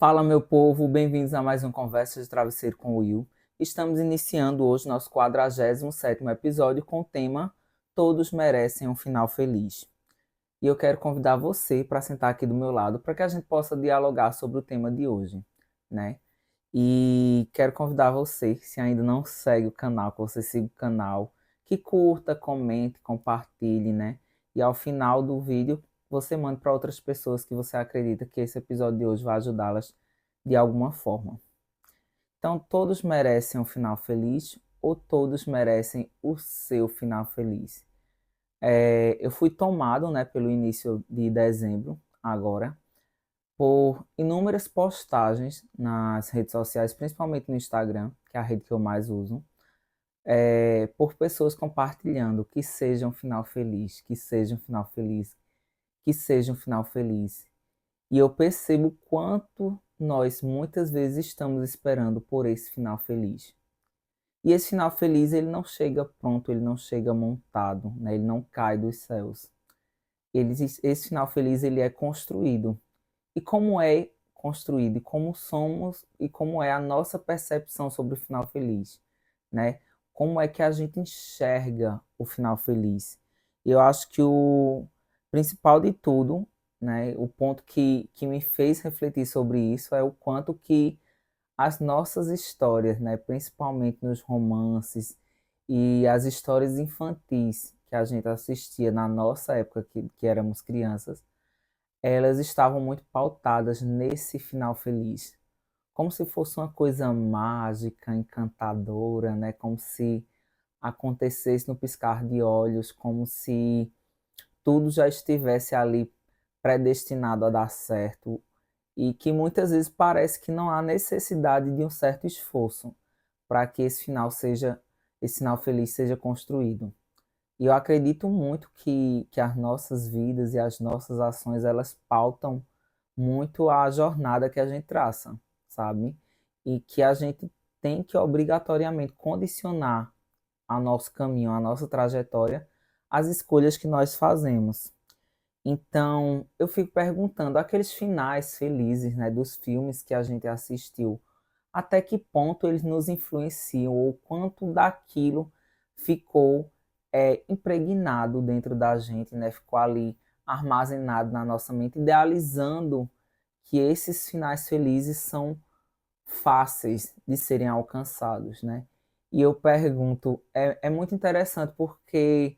Fala, meu povo, bem-vindos a mais um Conversa de Travesseiro com o Will. Estamos iniciando hoje nosso 47º episódio com o tema Todos Merecem um Final Feliz. E eu quero convidar você para sentar aqui do meu lado para que a gente possa dialogar sobre o tema de hoje, né? E quero convidar você, se ainda não segue o canal, que você siga o canal, que curta, comente, compartilhe, né? E ao final do vídeo, você manda para outras pessoas que você acredita que esse episódio de hoje vai ajudá-las de alguma forma. Então, todos merecem um final feliz ou todos merecem o seu final feliz? Eu fui tomado, né, pelo início de dezembro, agora, por inúmeras postagens nas redes sociais, principalmente no Instagram, que é a rede que eu mais uso, por pessoas compartilhando que seja um final feliz, que seja um final feliz, que seja um final feliz. E eu percebo quanto nós muitas vezes estamos esperando por esse final feliz. E esse final feliz, ele não chega pronto, ele não chega montado, né? Ele não cai dos céus. Esse final feliz, ele é construído. E como é construído, e como somos, e como é a nossa percepção sobre o final feliz, né? Como é que a gente enxerga o final feliz? E eu acho que o principal de tudo, né, o ponto que me fez refletir sobre isso é o quanto que as nossas histórias, né, principalmente nos romances e as histórias infantis que a gente assistia na nossa época, que éramos crianças, elas estavam muito pautadas nesse final feliz, como se fosse uma coisa mágica, encantadora, né? Como se acontecesse no piscar de olhos, como se tudo já estivesse ali predestinado a dar certo e que muitas vezes parece que não há necessidade de um certo esforço para que esse final feliz seja construído. E eu acredito muito que as nossas vidas e as nossas ações, elas pautam muito a jornada que a gente traça, sabe? E que a gente tem que obrigatoriamente condicionar ao nosso caminho, a nossa trajetória, às escolhas que nós fazemos. Então, eu fico perguntando, aqueles finais felizes, né, dos filmes que a gente assistiu, até que ponto eles nos influenciam ou quanto daquilo ficou impregnado dentro da gente, né? Ficou ali armazenado na nossa mente, idealizando que esses finais felizes são fáceis de serem alcançados, né? E eu pergunto, é muito interessante porque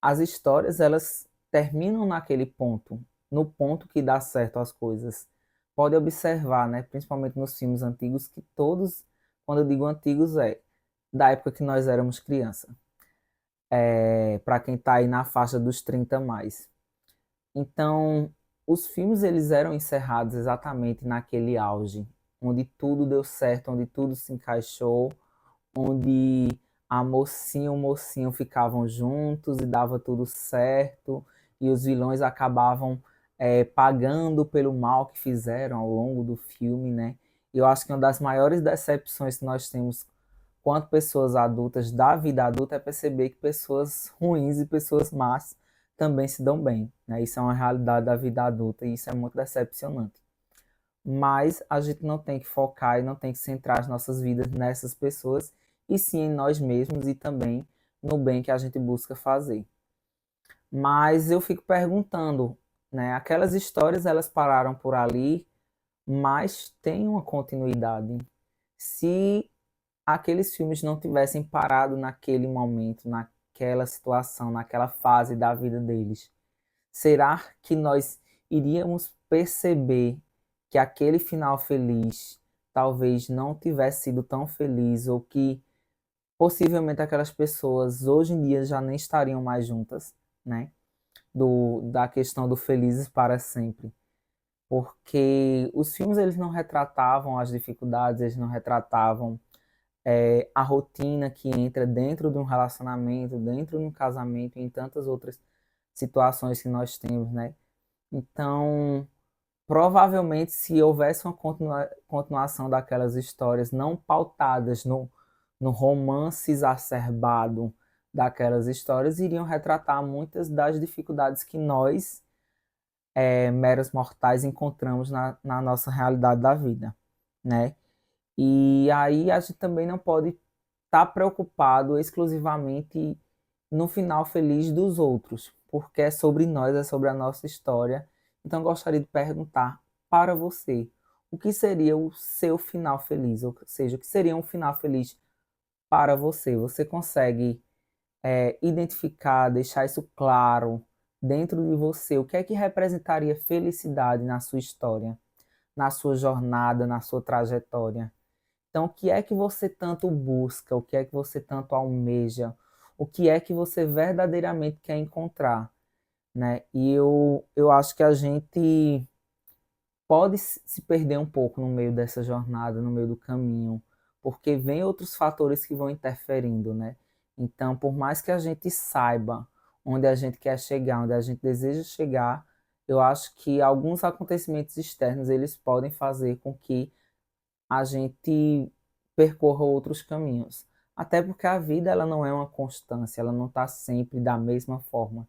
as histórias elas terminam naquele ponto, no ponto que dá certo as coisas. Pode observar, né, principalmente nos filmes antigos, que todos, quando eu digo antigos, é da época que nós éramos criança. Para quem está aí na faixa dos 30 mais. Então, os filmes eles eram encerrados exatamente naquele auge, onde tudo deu certo, onde tudo se encaixou, onde a mocinha e o mocinho ficavam juntos e dava tudo certo, e os vilões acabavam pagando pelo mal que fizeram ao longo do filme, né? E eu acho que uma das maiores decepções que nós temos quanto pessoas adultas da vida adulta é perceber que pessoas ruins e pessoas más também se dão bem, né? Isso é uma realidade da vida adulta e isso é muito decepcionante. Mas a gente não tem que focar e não tem que centrar as nossas vidas nessas pessoas, e sim em nós mesmos e também no bem que a gente busca fazer. Mas eu fico perguntando, né? Aquelas histórias elas pararam por ali, mas tem uma continuidade. Se aqueles filmes não tivessem parado naquele momento, naquela situação, naquela fase da vida deles, será que nós iríamos perceber que aquele final feliz talvez não tivesse sido tão feliz ou que possivelmente aquelas pessoas hoje em dia já nem estariam mais juntas, né? Da questão do felizes para sempre. Porque os filmes eles não retratavam as dificuldades, eles não retratavam a rotina que entra dentro de um relacionamento, dentro de um casamento e em tantas outras situações que nós temos, né? Então, provavelmente, se houvesse uma continuação daquelas histórias não pautadas no romance exacerbado daquelas histórias, iriam retratar muitas das dificuldades que nós meros mortais encontramos na nossa realidade da vida, né? E aí a gente também não pode estar preocupado exclusivamente no final feliz dos outros, porque é sobre nós, é sobre a nossa história. Então, eu gostaria de perguntar para você, o que seria o seu final feliz? Ou seja, o que seria um final feliz para você? Você consegue identificar, deixar isso claro dentro de você? O que é que representaria felicidade na sua história, na sua jornada, na sua trajetória? Então, o que é que você tanto busca? O que é que você tanto almeja? O que é que você verdadeiramente quer encontrar, né? E eu acho que a gente pode se perder um pouco no meio dessa jornada, no meio do caminho, porque vem outros fatores que vão interferindo, né? Então, por mais que a gente saiba onde a gente quer chegar, onde a gente deseja chegar, eu acho que alguns acontecimentos externos eles podem fazer com que a gente percorra outros caminhos. Até porque a vida ela não é uma constância, ela não está sempre da mesma forma.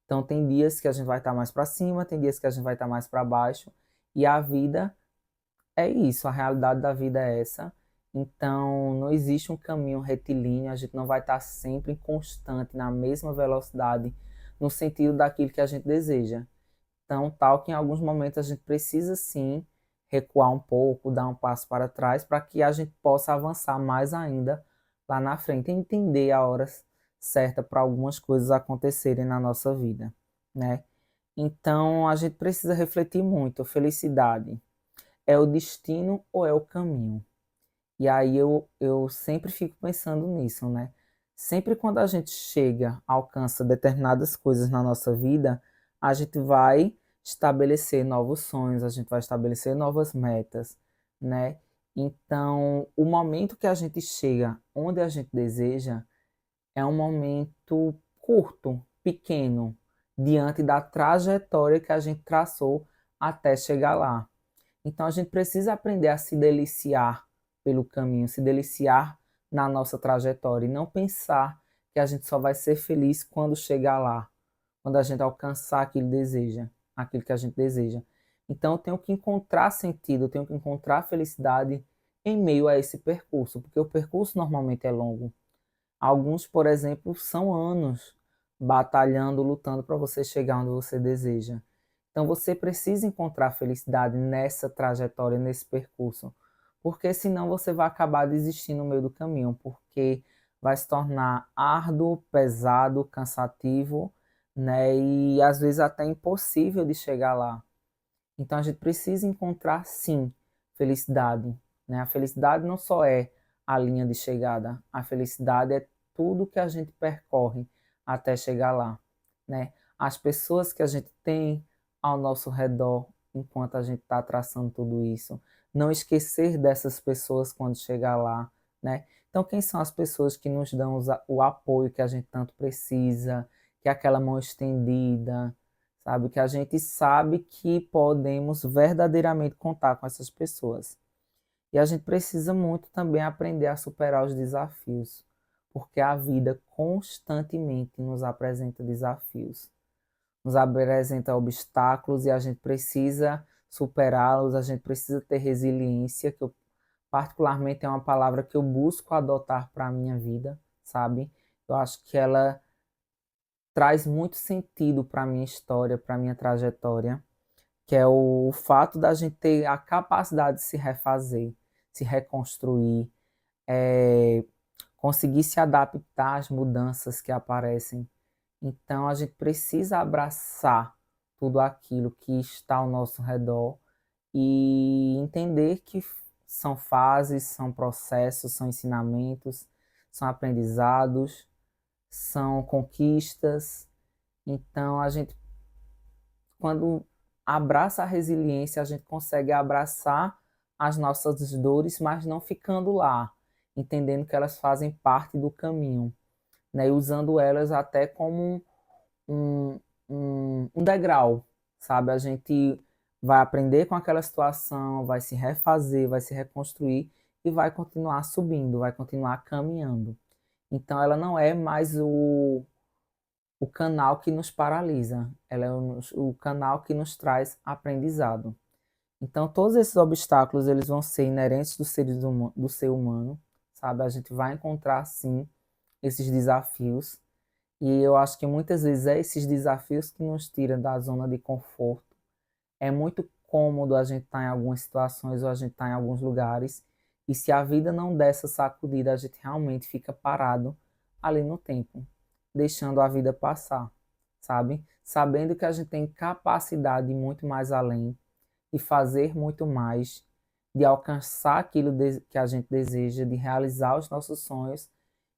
Então tem dias que a gente vai estar mais para cima, tem dias que a gente vai estar mais para baixo, e a vida é isso, a realidade da vida é essa. Então não existe um caminho retilíneo, a gente não vai estar sempre constante na mesma velocidade no sentido daquilo que a gente deseja. Então, tal que em alguns momentos a gente precisa sim recuar um pouco, dar um passo para trás, para que a gente possa avançar mais ainda lá na frente e entender a hora certa para algumas coisas acontecerem na nossa vida, né? Então, a gente precisa refletir muito. Felicidade é o destino ou é o caminho? E aí eu sempre fico pensando nisso, né? Sempre quando a gente chega, alcança determinadas coisas na nossa vida, a gente vai estabelecer novos sonhos, a gente vai estabelecer novas metas, né? Então, o momento que a gente chega onde a gente deseja é um momento curto, pequeno, diante da trajetória que a gente traçou até chegar lá. Então a gente precisa aprender a se deliciar pelo caminho, se deliciar na nossa trajetória e não pensar que a gente só vai ser feliz quando chegar lá, quando a gente alcançar aquilo que a gente deseja. Então eu tenho que encontrar sentido, eu tenho que encontrar felicidade em meio a esse percurso, porque o percurso normalmente é longo. Alguns, por exemplo, são anos batalhando, lutando para você chegar onde você deseja. Então você precisa encontrar felicidade nessa trajetória, nesse percurso, porque senão você vai acabar desistindo no meio do caminho, porque vai se tornar árduo, pesado, cansativo, né? E às vezes até impossível de chegar lá. Então a gente precisa encontrar sim felicidade, né? A felicidade não só é a linha de chegada, a felicidade é tudo que a gente percorre até chegar lá, né? As pessoas que a gente tem ao nosso redor enquanto a gente está traçando tudo isso, não esquecer dessas pessoas quando chegar lá, né? Então quem são as pessoas que nos dão o apoio que a gente tanto precisa, que é aquela mão estendida, sabe? Que a gente sabe que podemos verdadeiramente contar com essas pessoas. E a gente precisa muito também aprender a superar os desafios, porque a vida constantemente nos apresenta desafios, nos apresenta obstáculos e a gente precisa superá-los, a gente precisa ter resiliência, que eu particularmente é uma palavra que eu busco adotar para a minha vida, sabe? Eu acho que ela traz muito sentido para a minha história, para a minha trajetória, que é o fato da gente ter a capacidade de se refazer, se reconstruir, é, conseguir se adaptar às mudanças que aparecem. Então a gente precisa abraçar tudo aquilo que está ao nosso redor e entender que são fases, são processos, são ensinamentos, são aprendizados, são conquistas. Então a gente quando abraça a resiliência, a gente consegue abraçar as nossas dores, mas não ficando lá, entendendo que elas fazem parte do caminho, né? E usando elas até como um, um degrau, sabe? A gente vai aprender com aquela situação, vai se refazer, vai se reconstruir e vai continuar subindo, vai continuar caminhando. Então ela não é mais o canal que nos paralisa, ela é o canal que nos traz aprendizado. Então, todos esses obstáculos, eles vão ser inerentes do ser humano, sabe? A gente vai encontrar, sim, esses desafios. E eu acho que muitas vezes é esses desafios que nos tiram da zona de conforto. É muito cômodo a gente estar em algumas situações ou a gente estar em alguns lugares. E se a vida não der essa sacudida, a gente realmente fica parado ali no tempo, deixando a vida passar, sabe? Sabendo que a gente tem capacidade de ir muito mais além, de fazer muito mais, de alcançar aquilo que a gente deseja, de realizar os nossos sonhos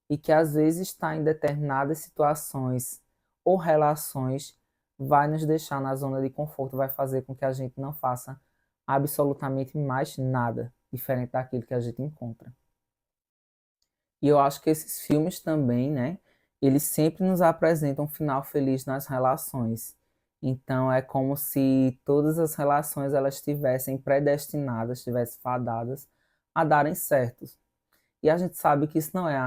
e que às vezes estar em determinadas situações ou relações vai nos deixar na zona de conforto, vai fazer com que a gente não faça absolutamente mais nada diferente daquilo que a gente encontra. E eu acho que esses filmes também, né, eles sempre nos apresentam um final feliz nas relações. Então é como se todas as relações elas estivessem predestinadas, estivessem fadadas a darem certo. E a gente sabe que isso não é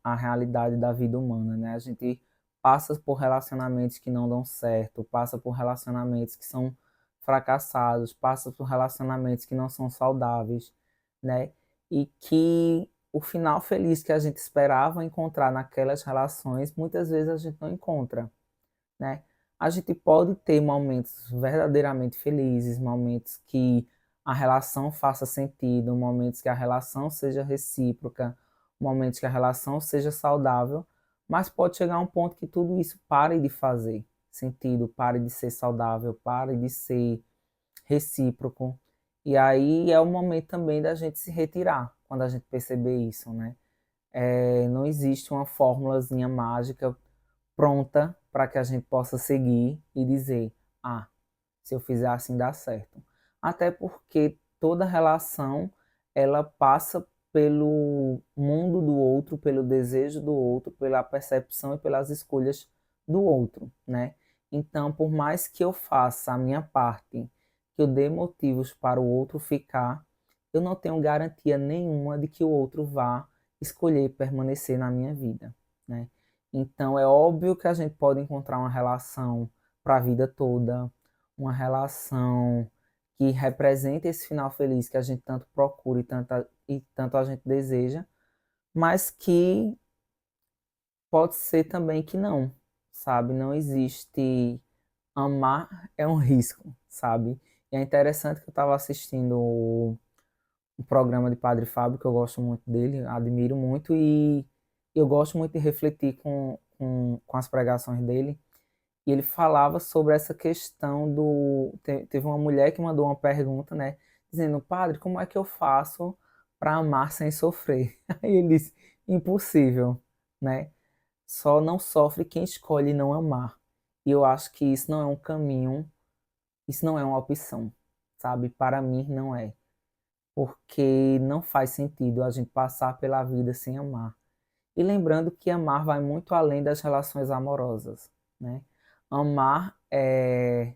a realidade da vida humana, né? A gente passa por relacionamentos que não dão certo, passa por relacionamentos que são fracassados, passa por relacionamentos que não são saudáveis, né? E que o final feliz que a gente esperava encontrar naquelas relações, muitas vezes a gente não encontra, né? A gente pode ter momentos verdadeiramente felizes, momentos que a relação faça sentido, momentos que a relação seja recíproca, momentos que a relação seja saudável, mas pode chegar a um ponto que tudo isso pare de fazer sentido, pare de ser saudável, pare de ser recíproco. E aí é o momento também da gente se retirar, quando a gente perceber isso, né? Não existe uma fórmulazinha mágica pronta para que a gente possa seguir e dizer, ah, se eu fizer assim dá certo. Até porque toda relação ela passa pelo mundo do outro, pelo desejo do outro, pela percepção e pelas escolhas do outro, né? Então, por mais que eu faça a minha parte, que eu dê motivos para o outro ficar, eu não tenho garantia nenhuma de que o outro vá escolher permanecer na minha vida, né? Então, é óbvio que a gente pode encontrar uma relação para a vida toda, uma relação que represente esse final feliz que a gente tanto procura e tanto a gente deseja, mas que pode ser também que não, sabe? Não existe amar é um risco, sabe? E é interessante que eu estava assistindo o programa de Padre Fábio, que eu gosto muito dele, admiro muito e eu gosto muito de refletir com as pregações dele. E ele falava sobre essa questão do. Teve uma mulher que mandou uma pergunta, né? Dizendo, padre, como é que eu faço para amar sem sofrer? Aí ele disse, impossível, né? Só não sofre quem escolhe não amar. E eu acho que isso não é um caminho, isso não é uma opção, sabe? Para mim não é. Porque não faz sentido a gente passar pela vida sem amar. E lembrando que amar vai muito além das relações amorosas, né? Amar é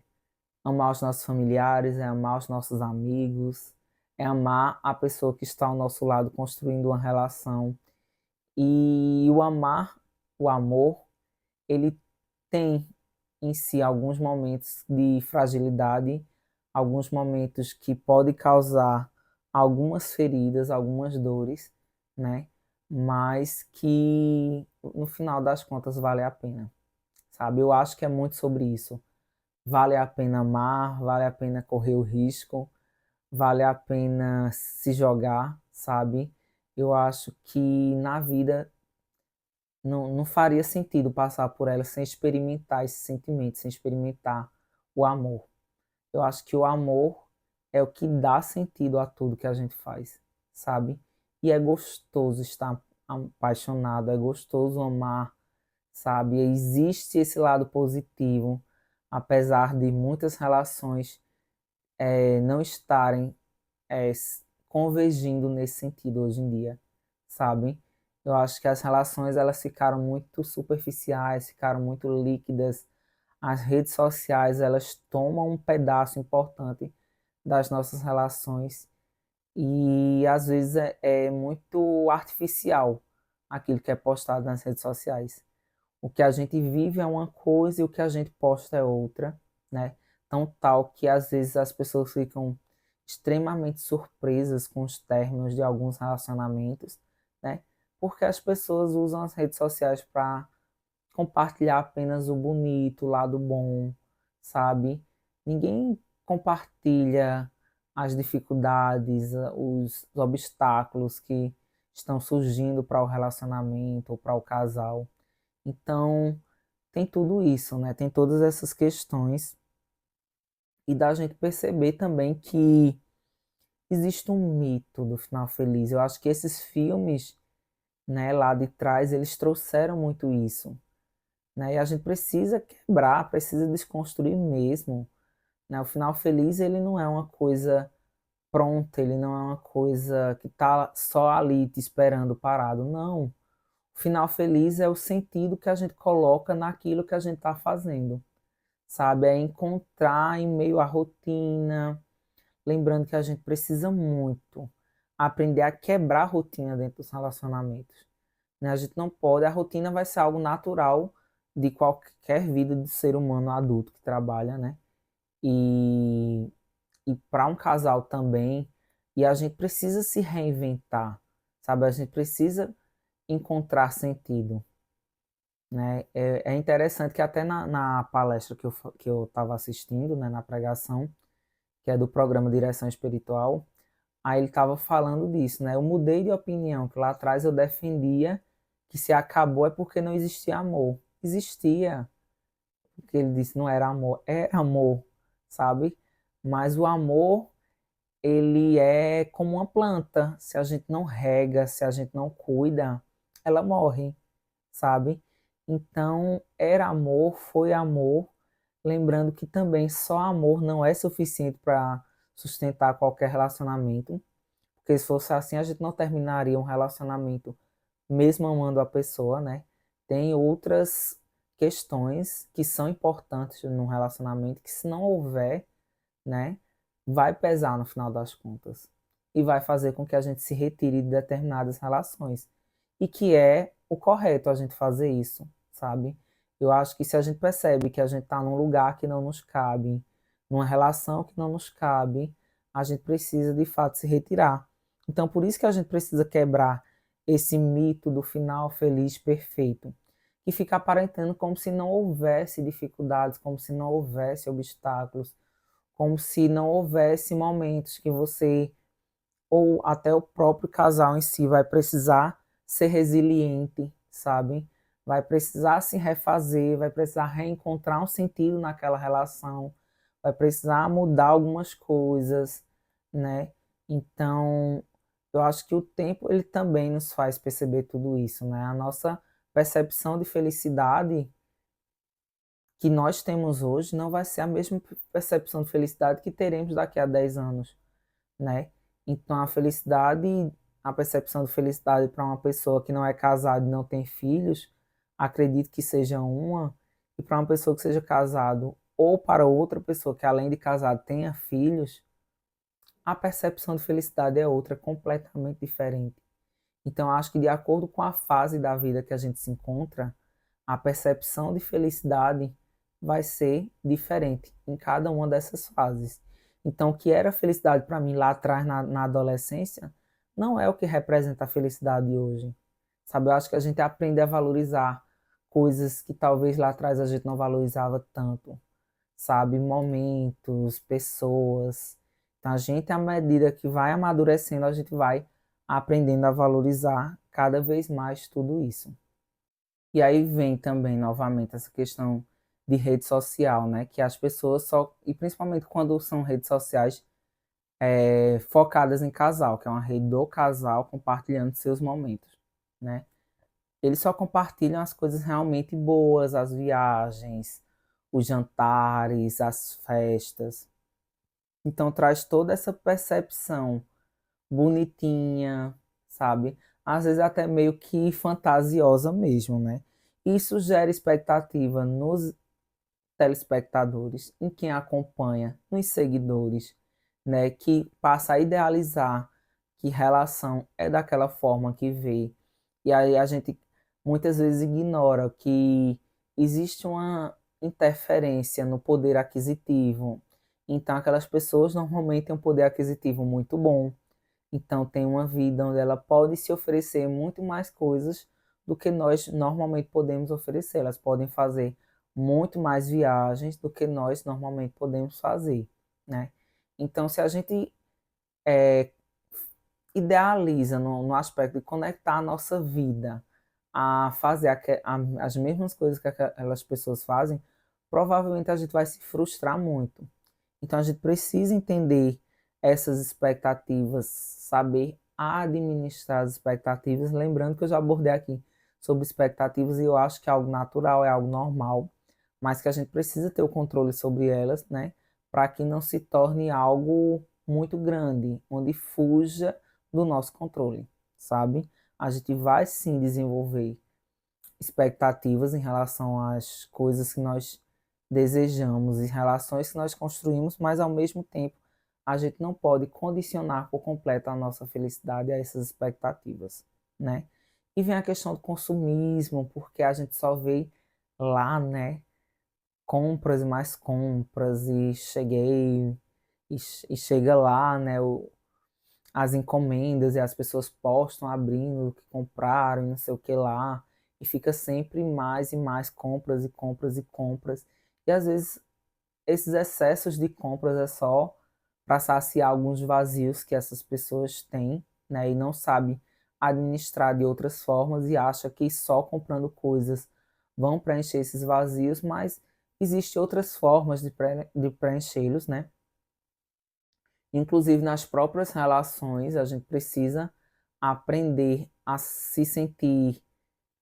amar os nossos familiares, é amar os nossos amigos, é amar a pessoa que está ao nosso lado construindo uma relação. E o amar, o amor, ele tem em si alguns momentos de fragilidade, alguns momentos que pode causar algumas feridas, algumas dores, né? Mas que no final das contas vale a pena, sabe? Eu acho que é muito sobre isso. Vale a pena amar, vale a pena correr o risco, vale a pena se jogar, sabe? Eu acho que na vida não faria sentido passar por ela sem experimentar esse sentimento, sem experimentar o amor. Eu acho que o amor é o que dá sentido a tudo que a gente faz, sabe? E é gostoso estar apaixonado, é gostoso amar, sabe? Existe esse lado positivo, apesar de muitas relações não estarem convergindo nesse sentido hoje em dia, sabe? Eu acho que as relações elas ficaram muito superficiais, ficaram muito líquidas. As redes sociais elas tomam um pedaço importante das nossas relações e às vezes é muito artificial aquilo que é postado nas redes sociais. O que a gente vive é uma coisa e o que a gente posta é outra, né? Tão tal que às vezes as pessoas ficam extremamente surpresas com os términos de alguns relacionamentos, né? Porque as pessoas usam as redes sociais para compartilhar apenas o bonito, o lado bom, sabe? Ninguém compartilha as dificuldades, os obstáculos que estão surgindo para o relacionamento ou para o casal. Então, tem tudo isso, né? Tem todas essas questões e da gente perceber também que existe um mito do final feliz. Eu acho que esses filmes, né, lá de trás, eles trouxeram muito isso, né? E a gente precisa quebrar, precisa desconstruir mesmo, né? O final feliz, ele não é uma coisa pronta, ele não é uma coisa que tá só ali te esperando parado, não. O final feliz é o sentido que a gente coloca naquilo que a gente está fazendo, sabe? É encontrar em meio à rotina, lembrando que a gente precisa muito aprender a quebrar a rotina dentro dos relacionamentos, né? A gente não pode, a rotina vai ser algo natural de qualquer vida de ser humano adulto que trabalha, né? E, e para um casal também, e a gente precisa se reinventar, sabe? A gente precisa encontrar sentido, né? É interessante que até na palestra que eu estava assistindo, né, na pregação, que é do programa Direção Espiritual, aí ele estava falando disso, né? Eu mudei de opinião, que lá atrás eu defendia que se acabou é porque não existia amor. Existia, porque ele disse não era amor, é amor, sabe? Mas o amor, ele é como uma planta. Se a gente não rega, se a gente não cuida, ela morre, sabe? Então, era amor, foi amor, lembrando que também só amor não é suficiente para sustentar qualquer relacionamento, porque se fosse assim, a gente não terminaria um relacionamento mesmo amando a pessoa, né? Tem outras questões que são importantes num relacionamento que se não houver, né, vai pesar no final das contas e vai fazer com que a gente se retire de determinadas relações. E que é o correto a gente fazer isso, sabe? Eu acho que se a gente percebe que a gente está num lugar que não nos cabe, numa relação que não nos cabe, a gente precisa de fato se retirar. Então, por isso que a gente precisa quebrar esse mito do final feliz perfeito, que fica aparentando como se não houvesse dificuldades, como se não houvesse obstáculos, como se não houvesse momentos que você, ou até o próprio casal em si, vai precisar ser resiliente, sabe? Vai precisar se refazer, vai precisar reencontrar um sentido naquela relação, vai precisar mudar algumas coisas, né? Então, eu acho que o tempo ele também nos faz perceber tudo isso, né? A nossa percepção de felicidade que nós temos hoje não vai ser a mesma percepção de felicidade que teremos daqui a 10 anos, né? Então a felicidade, a percepção de felicidade para uma pessoa que não é casada e não tem filhos, acredito que seja uma, e para uma pessoa que seja casado ou para outra pessoa que além de casado tenha filhos, a percepção de felicidade é outra, completamente diferente. Então acho que de acordo com a fase da vida que a gente se encontra, a percepção de felicidade vai ser diferente em cada uma dessas fases. Então, o que era felicidade para mim lá atrás, na adolescência, não é o que representa a felicidade hoje. Sabe, eu acho que a gente aprende a valorizar coisas que talvez lá atrás a gente não valorizava tanto, sabe? Momentos, pessoas. Então, a gente, à medida que vai amadurecendo, a gente vai aprendendo a valorizar cada vez mais tudo isso. E aí vem também, novamente, essa questão de rede social, né? Que as pessoas só, e principalmente quando são redes sociais focadas em casal, que é uma rede do casal compartilhando seus momentos, né? Eles só compartilham as coisas realmente boas, as viagens, os jantares, as festas. Então traz toda essa percepção bonitinha, sabe? Às vezes até meio que fantasiosa mesmo, né? Isso gera expectativa nos telespectadores, em quem acompanha, nos seguidores, né? Que passa a idealizar que relação é daquela forma que vê. E aí a gente muitas vezes ignora que existe uma interferência no poder aquisitivo. Então, aquelas pessoas normalmente têm um poder aquisitivo muito bom. Então, tem uma vida onde ela pode se oferecer muito mais coisas do que nós normalmente podemos oferecer. Elas podem fazer muito mais viagens do que nós normalmente podemos fazer, né? Então, se a gente é, idealiza no aspecto de conectar a nossa vida a fazer as mesmas coisas que aquelas pessoas fazem, provavelmente a gente vai se frustrar muito. Então a gente precisa entender essas expectativas, saber administrar as expectativas, lembrando que eu já abordei aqui sobre expectativas e eu acho que é algo natural, é algo normal, mas que a gente precisa ter o controle sobre elas, né, para que não se torne algo muito grande, onde fuja do nosso controle, sabe? A gente vai sim desenvolver expectativas em relação às coisas que nós desejamos e relações que nós construímos, mas ao mesmo tempo a gente não pode condicionar por completo a nossa felicidade a essas expectativas, né? E vem a questão do consumismo, porque a gente só vê lá, né, compras e mais compras e e chega lá, né, as encomendas e as pessoas postam abrindo o que compraram e não sei o que lá, e fica sempre mais e mais compras e compras e compras. E às vezes esses excessos de compras é só para saciar alguns vazios que essas pessoas têm, né, e não sabe administrar de outras formas e acha que só comprando coisas vão preencher esses vazios, mas existem outras formas de preenchê-los, né? Inclusive nas próprias relações, a gente precisa aprender a se sentir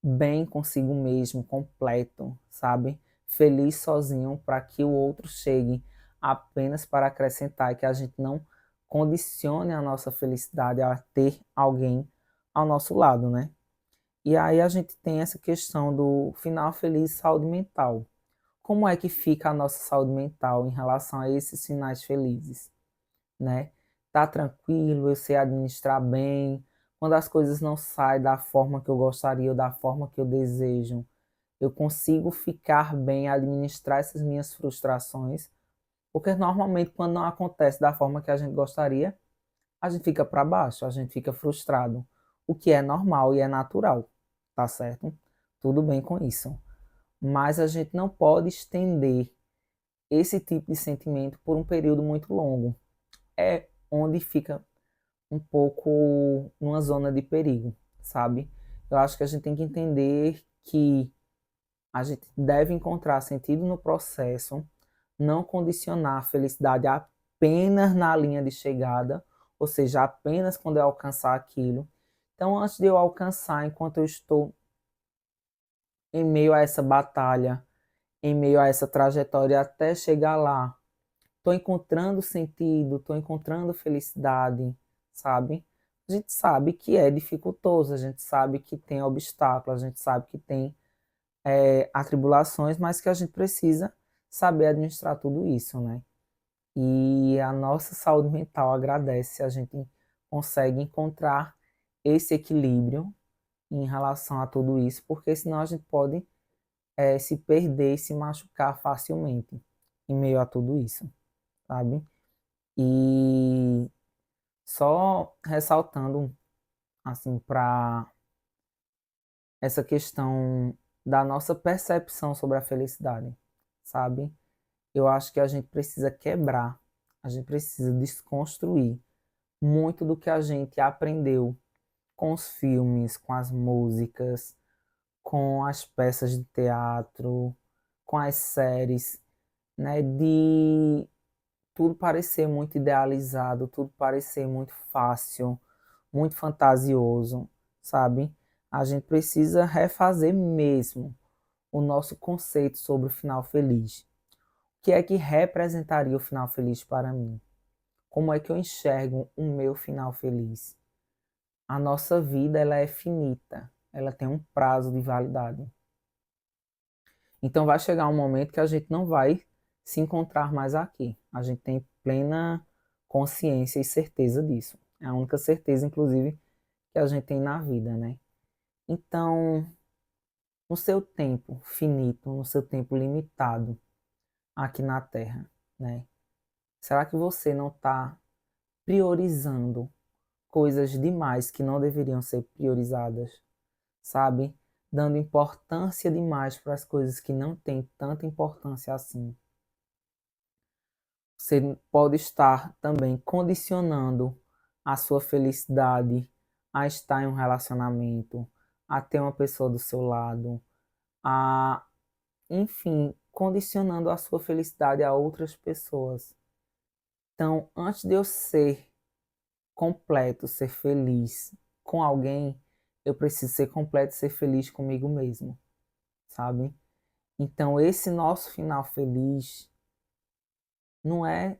bem consigo mesmo, completo, sabe? Feliz sozinho, para que o outro chegue apenas para acrescentar e que a gente não condicione a nossa felicidade a ter alguém ao nosso lado, né? E aí a gente tem essa questão do final feliz e saúde mental. Como é que fica a nossa saúde mental em relação a esses finais felizes? Né? Tá tranquilo, eu sei administrar bem. Quando as coisas não saem da forma que eu gostaria ou da forma que eu desejo, eu consigo ficar bem, administrar essas minhas frustrações, porque normalmente quando não acontece da forma que a gente gostaria, a gente fica para baixo, a gente fica frustrado, o que é normal e é natural, tá certo? Tudo bem com isso. Mas a gente não pode estender esse tipo de sentimento por um período muito longo. É onde fica um pouco numa zona de perigo, sabe? Eu acho que a gente tem que entender que a gente deve encontrar sentido no processo, não condicionar a felicidade apenas na linha de chegada, ou seja, apenas quando eu alcançar aquilo. Então, antes de eu alcançar, enquanto eu estou em meio a essa batalha, em meio a essa trajetória até chegar lá, estou encontrando sentido, estou encontrando felicidade, sabe? A gente sabe que é dificultoso, a gente sabe que tem obstáculos, a gente sabe que tem atribulações, mas que a gente precisa saber administrar tudo isso, né? E a nossa saúde mental agradece se a gente consegue encontrar esse equilíbrio em relação a tudo isso, porque senão a gente pode se perder e se machucar facilmente em meio a tudo isso, sabe? E só ressaltando, assim, para essa questão da nossa percepção sobre a felicidade, sabe? Eu acho que a gente precisa quebrar, a gente precisa desconstruir muito do que a gente aprendeu com os filmes, com as músicas, com as peças de teatro, com as séries, né? De tudo parecer muito idealizado, tudo parecer muito fácil, muito fantasioso, sabe? A gente precisa refazer mesmo o nosso conceito sobre o final feliz. O que é que representaria o final feliz para mim? Como é que eu enxergo o meu final feliz? A nossa vida, ela é finita, ela tem um prazo de validade. Então vai chegar um momento que a gente não vai se encontrar mais aqui. A gente tem plena consciência e certeza disso. É a única certeza, inclusive, que a gente tem na vida, né? Então, no seu tempo finito, no seu tempo limitado aqui na Terra, né? Será que você não está priorizando coisas demais que não deveriam ser priorizadas, sabe? Dando importância demais para as coisas que não têm tanta importância assim. Você pode estar também condicionando a sua felicidade a estar em um relacionamento, a ter uma pessoa do seu lado, a, enfim, condicionando a sua felicidade a outras pessoas. Então, antes de eu ser completo, ser feliz com alguém, eu preciso ser completo e ser feliz comigo mesmo, sabe? Então, esse nosso final feliz não é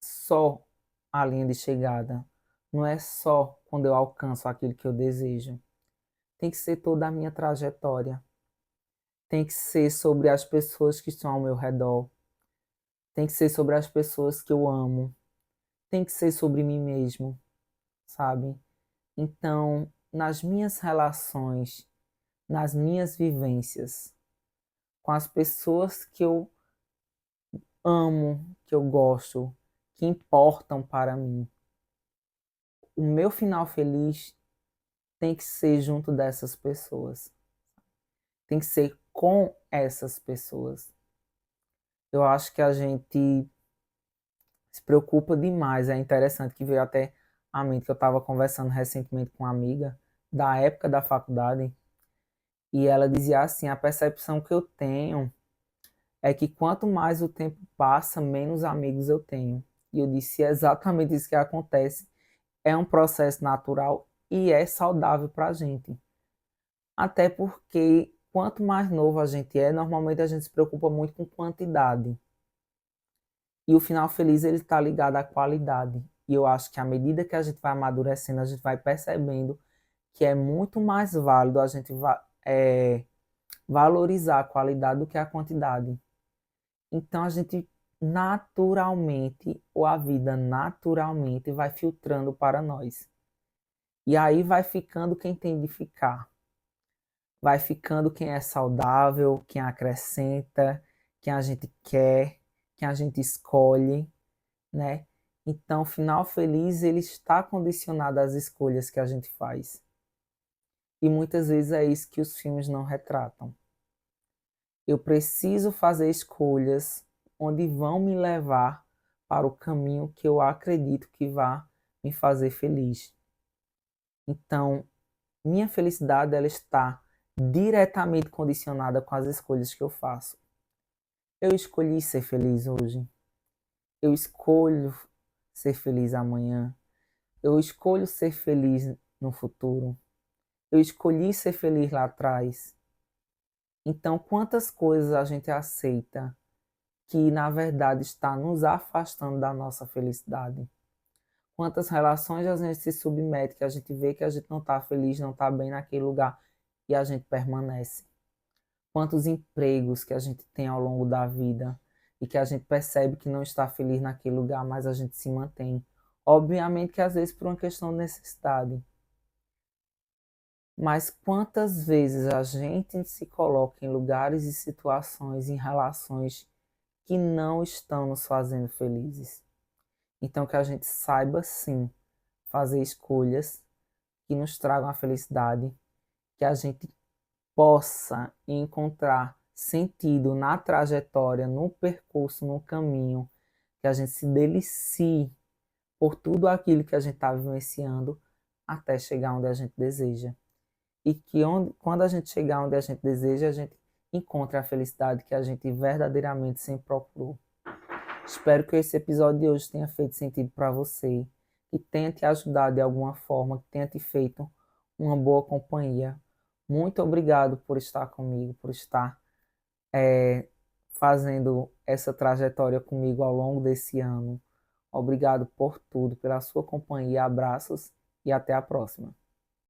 só a linha de chegada, não é só quando eu alcanço aquilo que eu desejo. Tem que ser toda a minha trajetória. Tem que ser sobre as pessoas que estão ao meu redor. Tem que ser sobre as pessoas que eu amo. Tem que ser sobre mim mesmo, sabe? Então, nas minhas relações, nas minhas vivências, com as pessoas que eu amo, que eu gosto, que importam para mim, o meu final feliz tem que ser junto dessas pessoas. Tem que ser com essas pessoas. Eu acho que a gente se preocupa demais. É interessante que veio até a mente que eu estava conversando recentemente com uma amiga da época da faculdade e ela dizia assim, a percepção que eu tenho é que quanto mais o tempo passa, menos amigos eu tenho. E eu disse, é exatamente isso que acontece. É um processo natural e é saudável para a gente. Até porque quanto mais novo a gente é, normalmente a gente se preocupa muito com quantidade. E o final feliz ele está ligado à qualidade. E eu acho que à medida que a gente vai amadurecendo, a gente vai percebendo que é muito mais válido a gente valorizar a qualidade do que a quantidade. Então a gente naturalmente, ou a vida naturalmente, vai filtrando para nós. E aí vai ficando quem tem de ficar. Vai ficando quem é saudável, quem acrescenta, quem a gente quer, quem a gente escolhe, né? Então, o final feliz, ele está condicionado às escolhas que a gente faz. E muitas vezes é isso que os filmes não retratam. Eu preciso fazer escolhas onde vão me levar para o caminho que eu acredito que vai me fazer feliz. Então, minha felicidade ela está diretamente condicionada com as escolhas que eu faço. Eu escolhi ser feliz hoje. Eu escolho ser feliz amanhã. Eu escolho ser feliz no futuro. Eu escolhi ser feliz lá atrás. Então, quantas coisas a gente aceita que, na verdade, está nos afastando da nossa felicidade? Quantas relações a gente se submete, que a gente vê que a gente não está feliz, não está bem naquele lugar e a gente permanece? Quantos empregos que a gente tem ao longo da vida e que a gente percebe que não está feliz naquele lugar, mas a gente se mantém? Obviamente que às vezes por uma questão de necessidade. Mas quantas vezes a gente se coloca em lugares e situações, em relações que não estão nos fazendo felizes? Então que a gente saiba sim fazer escolhas que nos tragam a felicidade, que a gente possa encontrar sentido na trajetória, no percurso, no caminho, que a gente se delicie por tudo aquilo que a gente está vivenciando até chegar onde a gente deseja. E que quando a gente chegar onde a gente deseja, a gente encontre a felicidade que a gente verdadeiramente sempre procurou. Espero que esse episódio de hoje tenha feito sentido para você, que tenha te ajudado de alguma forma, que tenha te feito uma boa companhia. Muito obrigado por estar comigo, por estar fazendo essa trajetória comigo ao longo desse ano. Obrigado por tudo, pela sua companhia. Abraços e até a próxima.